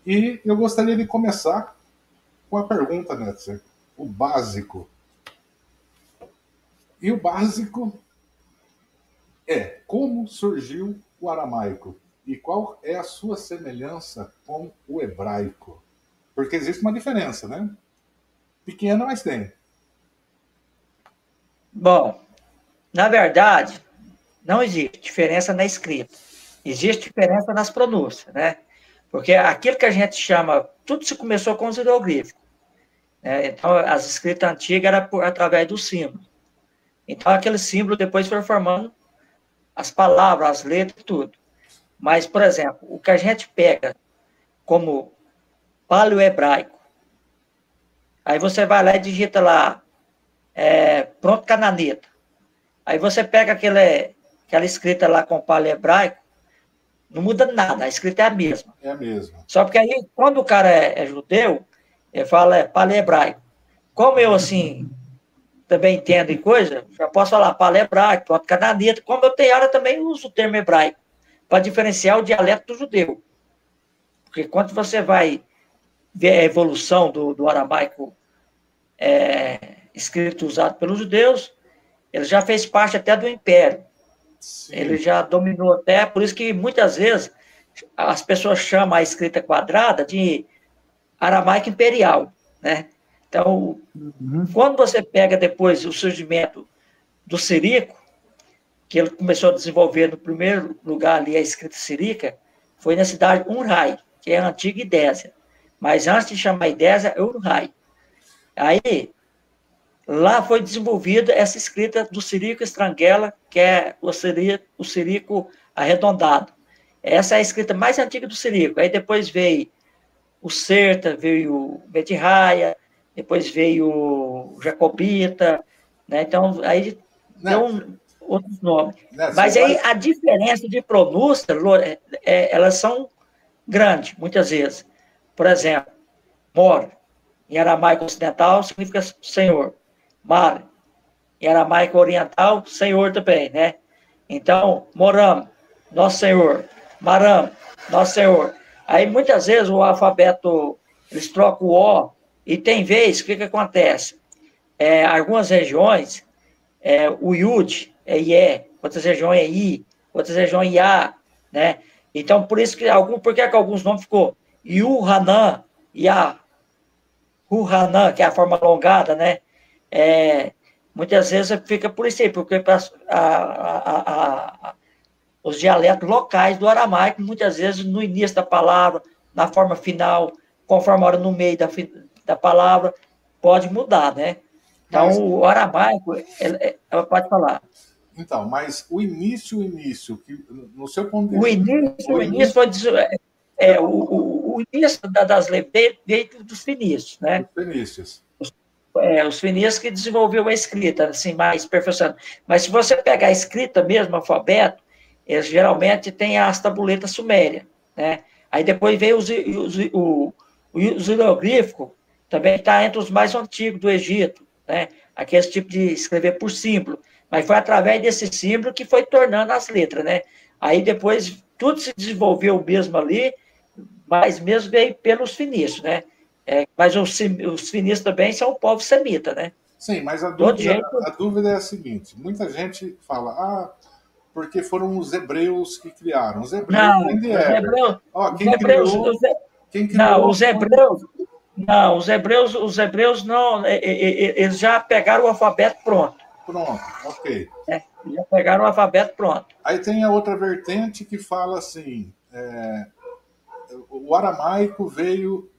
E eu gostaria de começar com a pergunta, Netzer. O básico. E o básico é como surgiu o aramaico e qual é a sua semelhança com o hebraico? Porque existe uma diferença, né? Pequena, mas tem. Bom, na verdade, não existe diferença na escrita. Existe diferença nas pronúncias, né? Porque aquilo que a gente chama, tudo se começou com os hieroglíficos, né? Então, as escritas antigas eram através do símbolo. Então, aquele símbolo depois foi formando as palavras, as letras, tudo. Mas, por exemplo, o que a gente pega como paleo-hebraico, aí você vai lá e digita lá, pronto cananita. Aí você pega aquela escrita lá com paleo-hebraico, não muda nada, a escrita é a mesma. É a mesma. Só porque aí, quando o cara é judeu, ele fala paleo-hebraico. Como eu, assim, também entendo em coisa, já posso falar paleo-hebraico, pronto cananita. Como eu tenho hora, também uso o termo hebraico, para diferenciar o dialeto do judeu. Porque quando você vai ver a evolução do aramaico escrito usado pelos judeus, ele já fez parte até do Império. Ele Sim. já dominou até, por isso que muitas vezes as pessoas chamam a escrita quadrada de aramaico imperial, né? Então, quando você pega depois o surgimento do cirílico, que ele começou a desenvolver no primeiro lugar ali a escrita cirílica, foi na cidade de Urhai, que é a antiga Idésia. Mas antes de chamar Idésia, é Urhai. Aí, lá foi desenvolvida essa escrita do cirílico estranguela, que é o cirílico arredondado. Essa é a escrita mais antiga do cirílico. Aí depois veio o Serta, veio o Betirraia, depois veio o Jacobita, né? Então, aí deu Netzer, outros nomes. Netzer, Mas aí mas. a diferença de pronúncia, elas são grandes, muitas vezes. Por exemplo, mor, em aramaico ocidental, significa senhor. Mar, em aramaico oriental, senhor também, né? Então, moram, nosso senhor. Maram, nosso senhor. Aí, muitas vezes, o alfabeto, eles trocam o O, e tem vez, o que, que acontece? Algumas regiões, o Yud é IE, outras regiões é I, outras regiões é IA, né? Então, por isso que, por que alguns nomes ficou Yu, Hanan, Ia, Hu, Hanan, que é a forma alongada, né? É, muitas vezes fica por isso aí, porque os dialetos locais do aramaico, muitas vezes no início da palavra, na forma final, conforme a hora no meio da palavra, pode mudar, né? Então, Mas o aramaico, ela pode falar. mas o início, que, no seu ponto de O vista, início, o o início início foi você falou o início das leis veio dos fenícios, dos né? fenícios. Os fenícios que desenvolveu a escrita, assim, mais perfeccionada. Mas se você pegar a escrita mesmo, alfabeto, eles geralmente têm as tabuletas sumérias, né? Aí depois veio os hieroglíficos, também está entre os mais antigos do Egito, né? Aquele tipo de escrever por símbolo. Mas foi através desse símbolo que foi tornando as letras, né? Aí depois tudo se desenvolveu mesmo ali, mas mesmo veio pelos fenícios, né? Mas os fenícios também são o povo semita, né? Sim, mas Todo jeito. a dúvida é a seguinte: muita gente fala, porque foram os hebreus que criaram. Os hebreus Não, vêm de os Éber. hebreus, Ó, os hebreus, quem não, criou os hebreus não, eles já pegaram o alfabeto pronto, pronto, ok. né? Já pegaram o alfabeto pronto. Aí tem a outra vertente que fala assim, o aramaico veio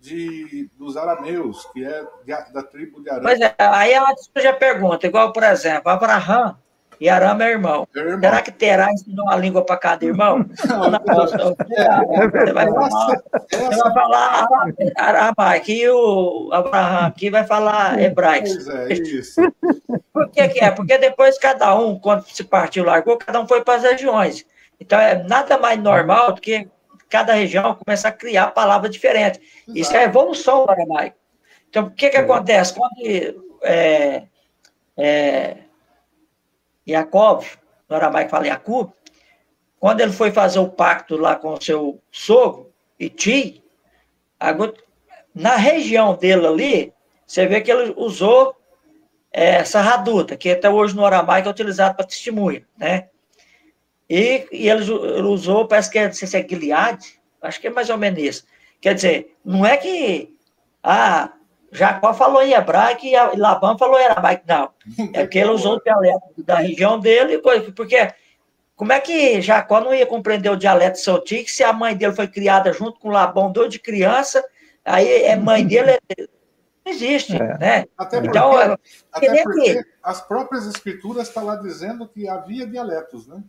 dos arameus, que é da tribo de Arã, Pois é, aí ela já pergunta, igual, por exemplo, Abraham e Arão é irmão. meu irmão. Será que Terá ensinou uma língua para cada irmão? Não, Não, é, você vai falar, você essa vai falar aramaico, e o Abraham aqui vai falar hebraico. pois é, isso. Por que que é? Porque depois cada um, quando se partiu, largou, cada um foi para as regiões. Então, é nada mais normal do que cada região começar a criar palavras diferentes. Isso é a Exato. evolução do aramaico. Então, o que que acontece? Quando Yaakov, no aramaico fala Yakub, quando ele foi fazer o pacto lá com o seu sogro, Iti, Na região dele ali, você vê que ele usou sarraduta, que até hoje no aramaico é utilizado para testemunha, né? E ele usou, parece que não sei se é Gilead, acho que é mais ou menos isso. Quer dizer, não é que Jacó falou em hebraico e Labão falou em aramaico, não. É porque ele usou o dialeto da região dele, porque como é que Jacó não ia compreender o dialeto celtic se a mãe dele foi criada junto com Labão, doido de criança, aí mãe dele não existe, né? Até Então, porque as próprias escrituras estão lá dizendo que havia dialetos, né?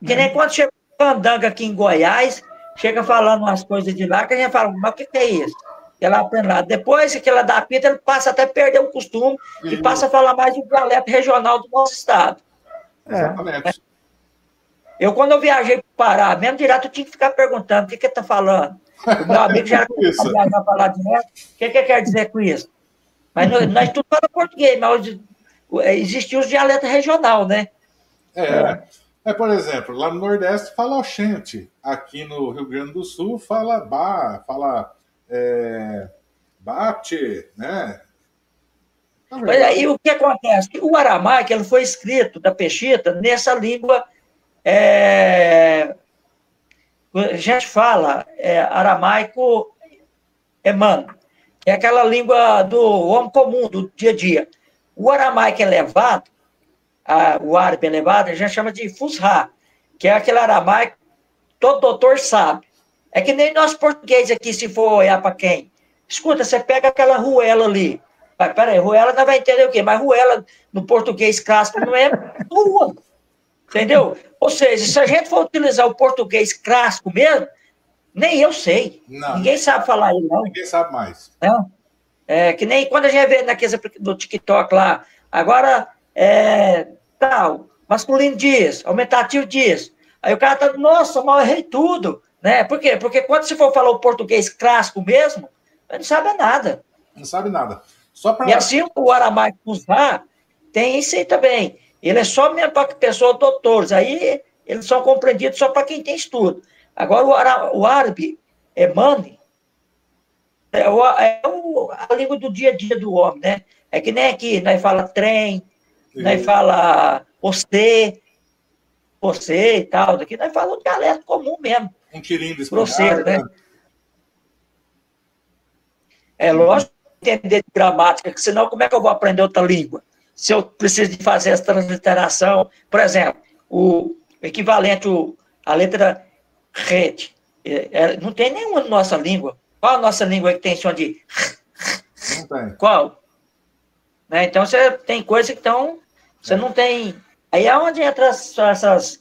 Que nem quando chega o Candanga aqui em Goiás, chega falando umas coisas de lá, que a gente fala, mas o que é isso? Ela aprende lá. Depois que ela dá pita, ele passa até a perder o costume e passa a falar mais do dialeto regional do nosso estado. Exatamente. Eu, quando eu viajei para o Pará, mesmo direto, eu tinha que ficar perguntando o que ele está falando. O meu amigo já começou a viajar para lá direto. O que quer dizer com isso? Mas nós tudo fala português, mas existia os dialetos regional, né? Por exemplo, lá no Nordeste fala oxente. Aqui no Rio Grande do Sul fala bate, né? Mas aí o que acontece? O aramaico ele foi escrito da Peshita nessa língua. A gente fala aramaico emano, é aquela língua do homem comum, do dia a dia. O aramaico elevado, o árabe elevado, a gente chama de fusha, que é aquele aramaico todo doutor sabe. É que nem nós português aqui, se for olhar para quem. Escuta, você pega aquela ruela ali. Mas, peraí, ruela não vai entender o quê? Mas ruela no português clássico não é rua. Entendeu? Ou seja, se a gente for utilizar o português clássico mesmo, nem eu sei. Não. Ninguém sabe falar isso, não. Ninguém sabe mais. Não. Que nem quando a gente vê naqueles do TikTok lá, agora tal, masculino diz, aumentativo diz. Aí o cara tá, nossa, mas eu errei tudo. Né? Por quê? Porque quando você for falar o português clássico mesmo, ele não sabe nada. Não sabe nada. E assim o aramaico usar, tem isso aí também. Ele é só mesmo para pessoas doutores. Aí eles são compreendidos só para quem tem estudo. Agora o árabe é mani, a língua do dia a dia do homem, né? É que nem aqui, nós fala trem, nós fala você e tal, daqui nós falamos um dialeto comum mesmo. Um tirinho de grosseiro, né? É lógico entender de gramática, senão como é que eu vou aprender outra língua? Se eu preciso de fazer essa transliteração, por exemplo, o equivalente à letra ret, não tem nenhuma na nossa língua. Qual a nossa língua que tem som de... Não tem. Qual? Né? Então, você tem coisa que então, você não tem... Aí é onde entra essas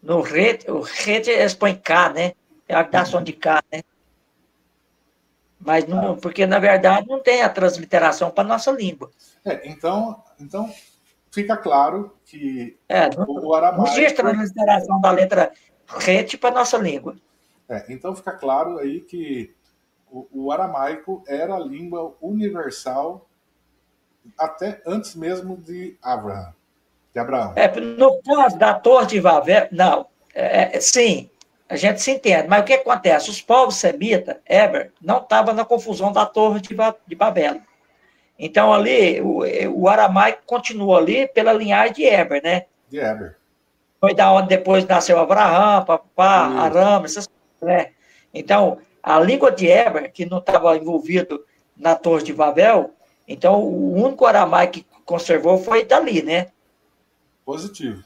no ret, o ret eles põem K, né? É a que dá som de K, né? Mas não, porque, na verdade, não tem a transliteração para a nossa língua. Então fica claro que o aramaico... Não existe transliteração da letra ret para a nossa língua. Então fica claro aí que o aramaico era a língua universal até antes mesmo de Abraão. No caso da Torre de Babel, não. Sim, a gente se entende. Mas o que acontece? Os povos semitas, Eber, não estavam na confusão da Torre de Babel. Então, ali, o aramaico continua ali pela linhagem de Eber, né? De Eber. Foi da onde depois nasceu Abraão, Aram, essas coisas, né? Então, a língua de Eber, que não estava envolvido na Torre de Babel, então o único aramaico que conservou foi dali, né? Positivo.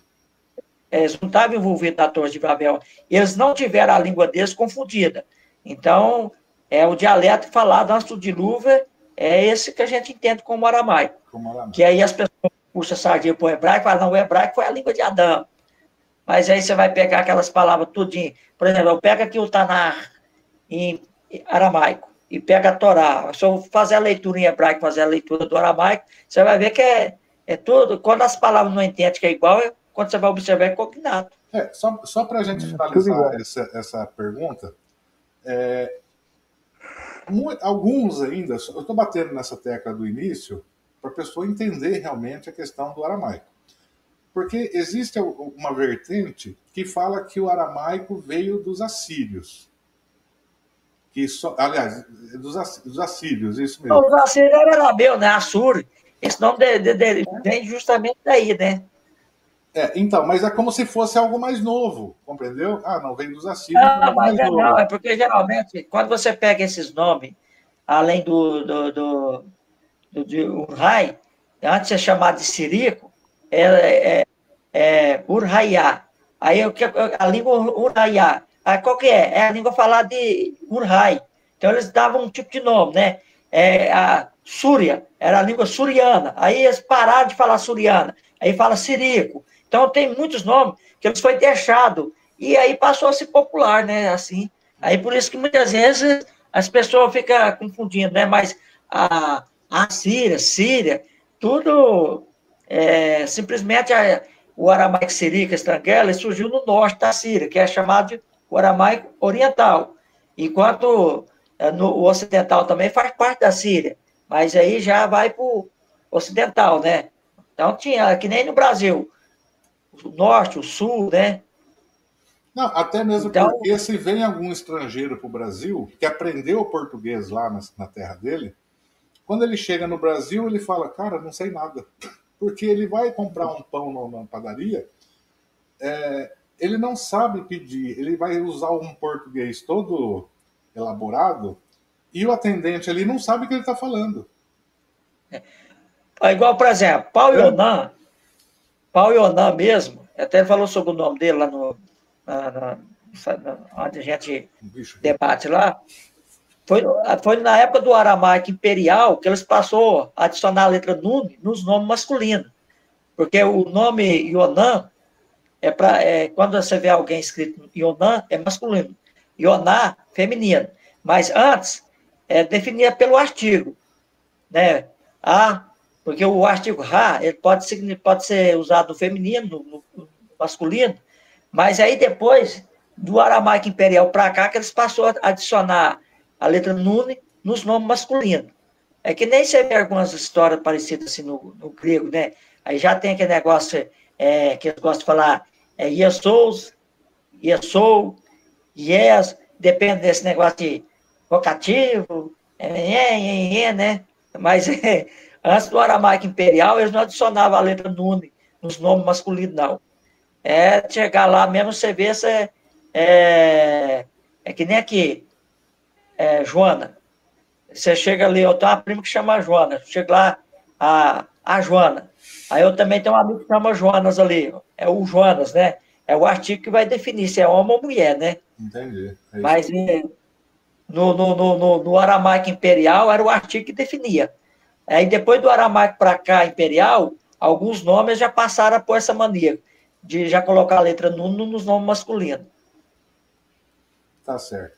Eles não estavam envolvidos na Torre de Babel. Eles não tiveram a língua deles confundida. Então, o dialeto falado antes do dilúvio é esse que a gente entende como aramaico. Que aí as pessoas puxam a sardinha para o hebraico e falam, não, o hebraico foi a língua de Adão. Mas aí você vai pegar aquelas palavras tudinho. Por exemplo, eu pego aqui o Tanar em aramaico e pega a Torá. Se eu fazer a leitura em hebraico, fazer a leitura do aramaico, você vai ver que é tudo. Quando as palavras não entendem que é igual, quando você vai observar, é cognato. Só para a gente finalizar essa pergunta, alguns ainda, eu estou batendo nessa tecla do início, para a pessoa entender realmente a questão do aramaico. Porque existe uma vertente que fala que o aramaico veio dos assírios. aliás, dos assírios, isso mesmo. Os assírios era arabeu, né? Assur. Esse nome vem justamente daí, né? Então, mas é como se fosse algo mais novo, compreendeu? Ah, não, vem dos assírios, então é algo mais Não, novo. é porque geralmente, quando você pega esses nomes, além de Urrai, antes é chamado de Sirico, Urraiá. Aí a língua Urraiá. Aí qual que é? É a língua falada de Urrai. Então eles davam um tipo de nome, né? A Súria, era a língua suriana. Aí eles pararam de falar suriana. Aí fala Sirico. Então tem muitos nomes que eles foi deixado. E aí passou a ser popular, né? Assim. Aí por isso que muitas vezes as pessoas ficam confundindo, né? Mas a Síria, tudo simplesmente o aramaico siríaco estranguela surgiu no norte da Síria, que é chamado de o aramaico oriental, enquanto o ocidental também faz parte da Síria, mas aí já vai para o ocidental, né? Então tinha, que nem no Brasil, o norte, o sul, né? Não, até mesmo Então, porque se vem algum estrangeiro para o Brasil que aprendeu português lá na terra dele, quando ele chega no Brasil, ele fala, cara, não sei nada. Porque ele vai comprar um pão na padaria, ele não sabe pedir, ele vai usar um português todo elaborado e o atendente ali não sabe o que ele está falando. igual, por exemplo, Pau Ionan mesmo, até falou sobre o nome dele lá onde a gente debate lá, foi na época do aramaico imperial que eles passou a adicionar a letra nun nos nomes masculinos. Porque o nome Ionan quando você vê alguém escrito Ionan, é masculino. Ioná, feminino. Mas antes, definia pelo artigo, né? Porque o artigo Ra, ele pode ser usado no feminino, no masculino, mas aí depois, do aramaico imperial para cá, que eles passou a adicionar a letra Nune nos nomes masculinos. É que nem você vê algumas histórias parecidas assim no grego, né? Aí já tem aquele negócio que eles gostam de falar, Yesou, Yes, depende desse negócio de vocativo, né? Mas antes do aramaico imperial, eles não adicionavam a letra Nune nos nomes masculinos, não. Chegar lá mesmo, você vê, que nem aqui, Joana. Você chega ali, eu tenho uma prima que chama Joana, chega lá, a Joana. Aí eu também tenho um amigo que chama Joanas ali, é o Joanas, né? É o artigo que vai definir se é homem ou mulher, né? Entendi. Mas no aramaico imperial era o artigo que definia. Aí depois do aramaico para cá, imperial, alguns nomes já passaram por essa mania de já colocar a letra nuno nos nomes masculinos. Tá certo.